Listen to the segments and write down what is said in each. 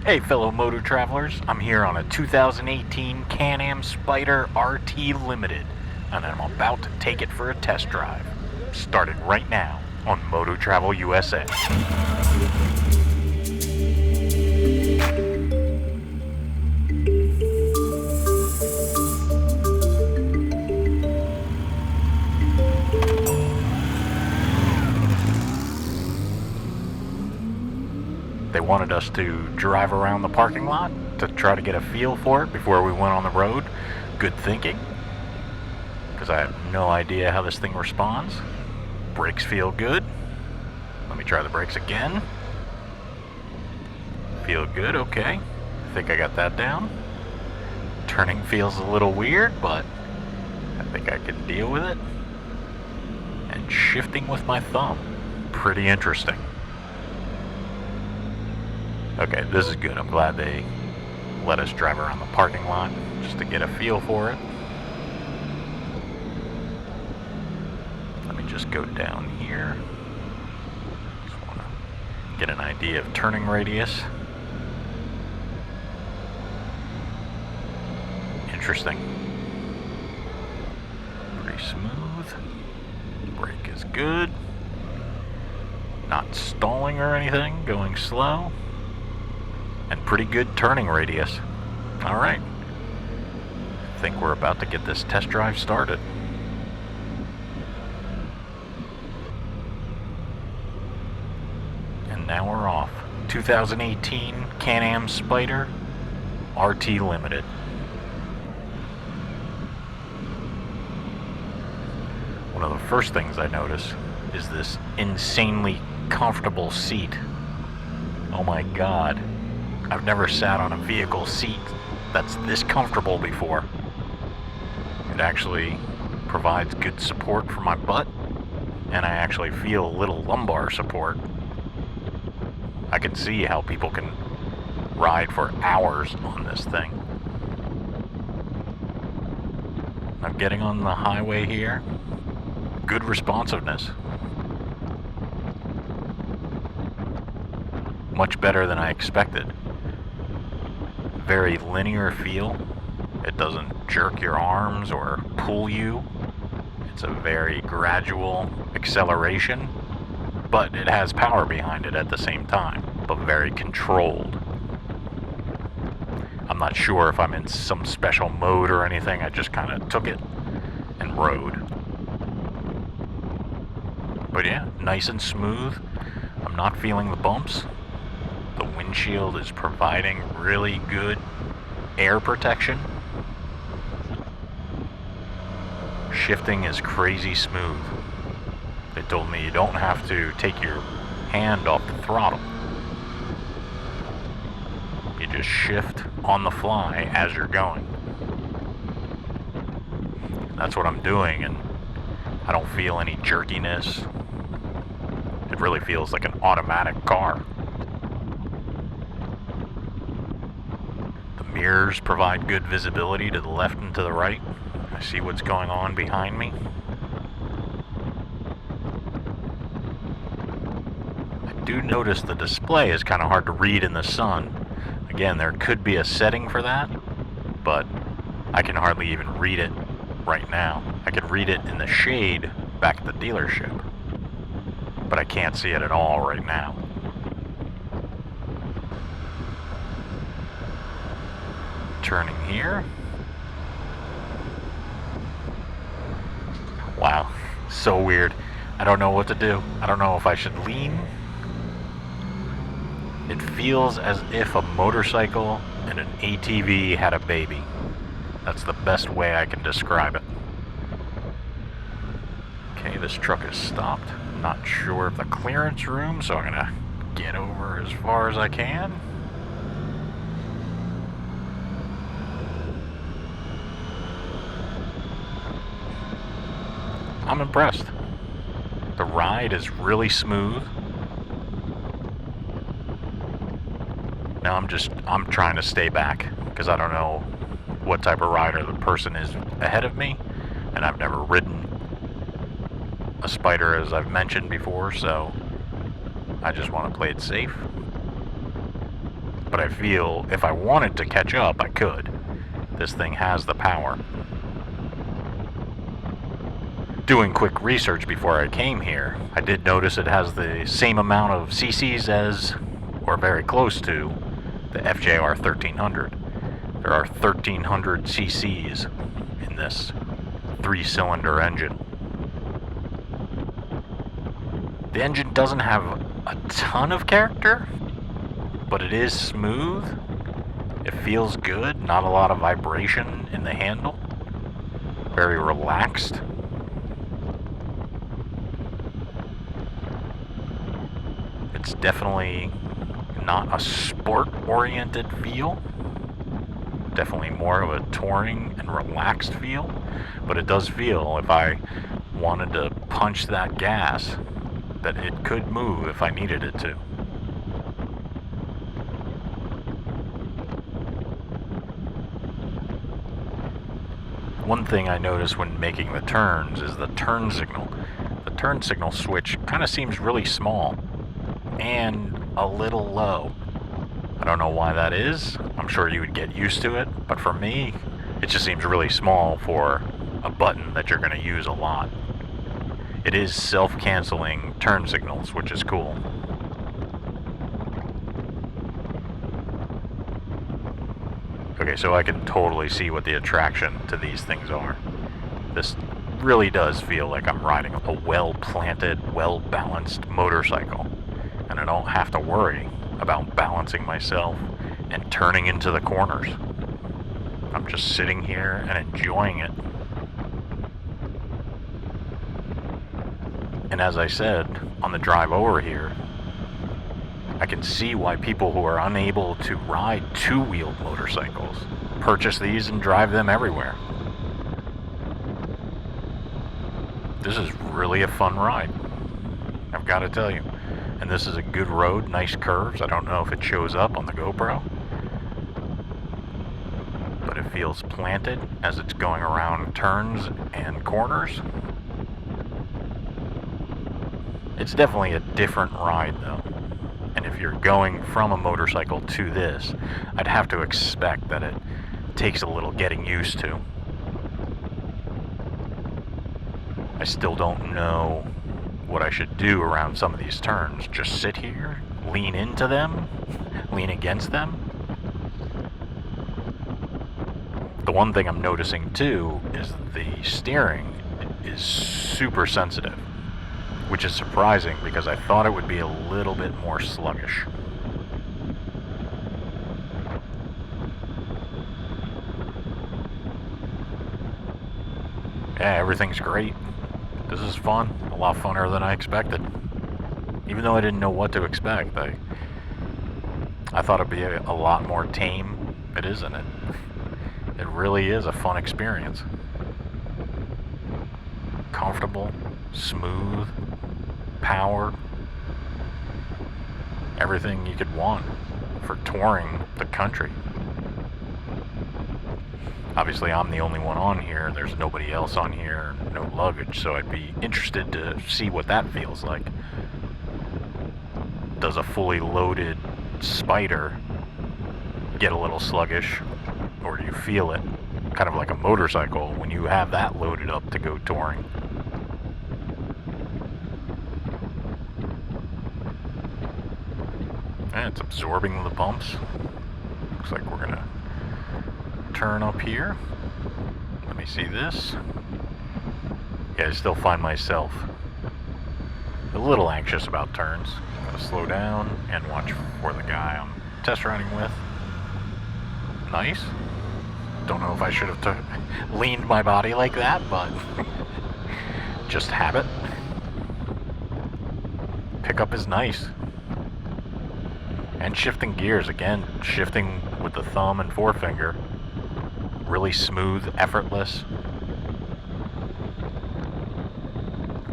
Hey fellow Moto travelers, I'm here on a 2018 Can-Am Spyder RT Limited, and I'm about to take it for a test drive, starting right now on MotoTravelUSA. They wanted us to drive around the parking lot to try to get a feel for it before we went on the road. Good thinking, because I have no idea how this thing responds. Brakes feel good. Let me try the brakes again. Feel good, okay. I think I got that down. Turning feels a little weird, but I think I can deal with it. And shifting with my thumb, pretty interesting. Okay, this is good. I'm glad they let us drive around the parking lot just to get a feel for it. Let me just go down here. Just want to get an idea of turning radius. Interesting. Pretty smooth. Brake is good. Not stalling or anything, going slow. And pretty good turning radius. Alright. I think we're about to get this test drive started. And now we're off. 2018 Can-Am Spyder RT Limited. One of the first things I notice is this insanely comfortable seat. Oh my god. I've never sat on a vehicle seat that's this comfortable before. It actually provides good support for my butt, and I actually feel a little lumbar support. I can see how people can ride for hours on this thing. Now getting on the highway here, good responsiveness. Much better than I expected. Very linear feel. It doesn't jerk your arms or pull you. It's a very gradual acceleration, but it has power behind it at the same time, but very controlled. I'm not sure if I'm in some special mode or anything. I just kind of took it and rode. But yeah, nice and smooth. I'm not feeling the bumps. The windshield is providing really good air protection. Shifting is crazy smooth. They told me you don't have to take your hand off the throttle. You just shift on the fly as you're going. That's what I'm doing, and I don't feel any jerkiness. It really feels like an automatic car. Mirrors provide good visibility to the left and to the right. I see what's going on behind me. I do notice the display is kind of hard to read in the sun. Again, there could be a setting for that, but I can hardly even read it right now. I could read it in the shade back at the dealership, but I can't see it at all right now. Turning here. Wow, so weird. I don't know what to do. I don't know if I should lean. It feels as if a motorcycle and an ATV had a baby. That's the best way I can describe it. Okay, this truck is stopped. I'm not sure of the clearance room, so I'm gonna get over as far as I can. I'm impressed. The ride is really smooth. Now I'm trying to stay back because I don't know what type of rider the person is ahead of me, and I've never ridden a Spyder as I've mentioned before, so I just want to play it safe. but I feel if I wanted to catch up, I could. This thing has the power. Doing quick research before I came here, I did notice it has the same amount of cc's as, or very close to, the FJR1300. There are 1300 cc's in this 3-cylinder engine. The engine doesn't have a ton of character, but it is smooth. It feels good, not a lot of vibration in the handle. Very relaxed. It's definitely not a sport-oriented feel. Definitely more of a touring and relaxed feel. But it does feel, if I wanted to punch that gas, that it could move if I needed it to. One thing I noticed when making the turns is the turn signal. The turn signal switch kind of seems really small and a little low. I don't know why that is. I'm sure you would get used to it, but for me, it just seems really small for a button that you're going to use a lot. It is self-canceling turn signals, which is cool. Okay, so I can totally see what the attraction to these things are. This really does feel like I'm riding a well-planted, well-balanced motorcycle, and I don't have to worry about balancing myself and turning into the corners. I'm just sitting here and enjoying it. And as I said, on the drive over here, I can see why people who are unable to ride two-wheeled motorcycles purchase these and drive them everywhere. This is really a fun ride, I've got to tell you. And this is a good road, nice curves. I don't know if it shows up on the GoPro, but it feels planted as it's going around turns and corners. It's definitely a different ride though. And if you're going from a motorcycle to this, I'd have to expect that it takes a little getting used to. I still don't know what I should do around some of these turns. Just sit here, lean into them, lean against them. The one thing I'm noticing too is the steering is super sensitive, which is surprising because I thought it would be a little bit more sluggish. Yeah, everything's great. This is fun, a lot funner than I expected. Even though I didn't know what to expect, I thought it'd be a lot more tame. It isn't. It really is a fun experience. Comfortable, smooth, power, everything you could want for touring the country. Obviously, I'm the only one on here. There's nobody else on here, no luggage, so I'd be interested to see what that feels like. Does a fully loaded Spyder get a little sluggish, or do you feel it kind of like a motorcycle when you have that loaded up to go touring? And it's absorbing the bumps. Looks like we're gonna turn up here. Let me see this. Yeah, I still find myself a little anxious about turns. Gotta slow down and watch for the guy I'm test riding with. Nice. Don't know if I should have leaned my body like that, but just habit. Pickup is nice. And shifting gears, again, shifting with the thumb and forefinger. Really smooth, effortless.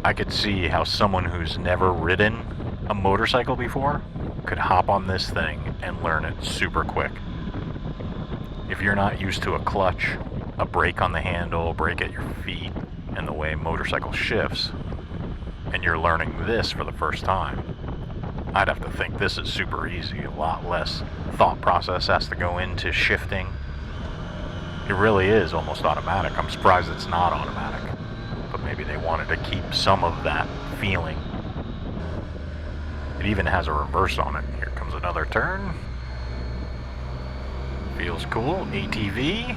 I could see how someone who's never ridden a motorcycle before could hop on this thing and learn it super quick. If you're not used to a clutch, a brake on the handle, a brake at your feet, and the way a motorcycle shifts, and you're learning this for the first time, I'd have to think this is super easy. A lot less thought process has to go into shifting. It really is almost automatic. I'm surprised it's not automatic. But maybe they wanted to keep some of that feeling. It even has a reverse on it. Here comes another turn. Feels cool. ATV.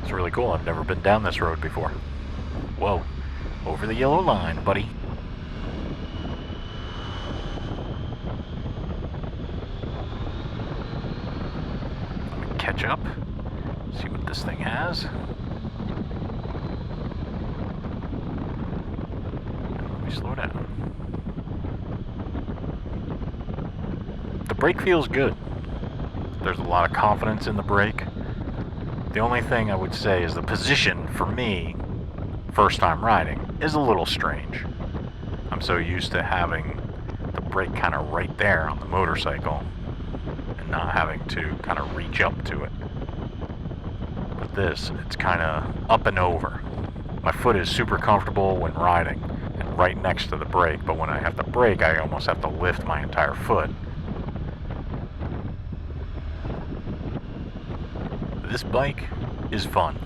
It's really cool. I've never been down this road before. Whoa. Over the yellow line, buddy. Let me catch up. See what this thing has. Let me slow down. The brake feels good. There's a lot of confidence in the brake. The only thing I would say is the position for me, first time riding, is a little strange. I'm so used to having the brake kind of right there on the motorcycle and not having to kind of reach up to it. But this, it's kind of up and over. My foot is super comfortable when riding and right next to the brake, but when I have to brake, I almost have to lift my entire foot. This bike is fun.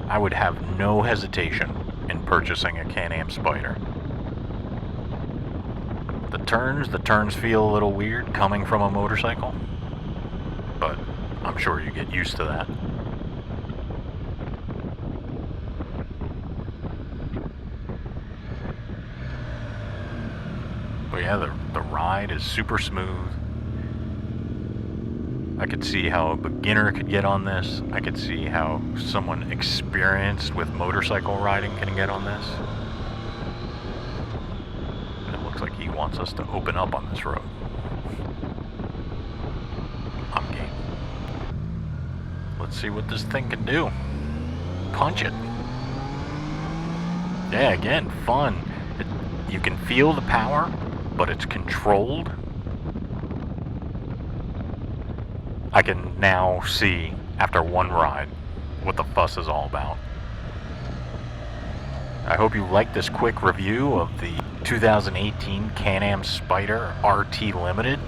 I would have no hesitation in purchasing a Can-Am Spyder. The turns feel a little weird coming from a motorcycle, but I'm sure you get used to that. But yeah, the ride is super smooth. I could see how a beginner could get on this. I could see how someone experienced with motorcycle riding can get on this. And it looks like he wants us to open up on this road. I'm game. Let's see what this thing can do. Punch it. Yeah, again, fun. You can feel the power, but it's controlled. I can now see, after one ride, what the fuss is all about. I hope you liked this quick review of the 2018 Can-Am Spyder RT Limited.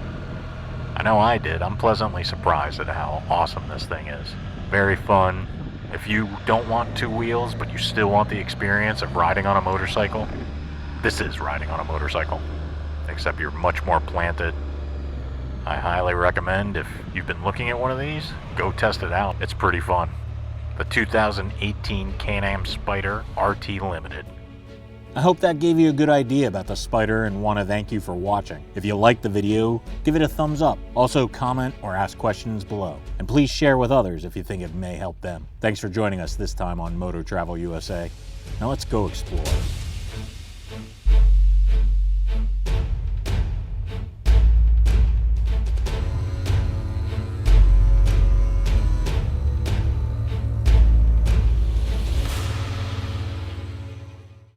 I know I did. I'm pleasantly surprised at how awesome this thing is. Very fun. If you don't want two wheels, but you still want the experience of riding on a motorcycle, this is riding on a motorcycle, except you're much more planted. I highly recommend, if you've been looking at one of these, go test it out. It's pretty fun. The 2018 Can-Am Spyder RT Limited. I hope that gave you a good idea about the Spyder and want to thank you for watching. If you liked the video, give it a thumbs up. Also comment or ask questions below. And please share with others if you think it may help them. Thanks for joining us this time on Moto Travel USA. Now let's go explore.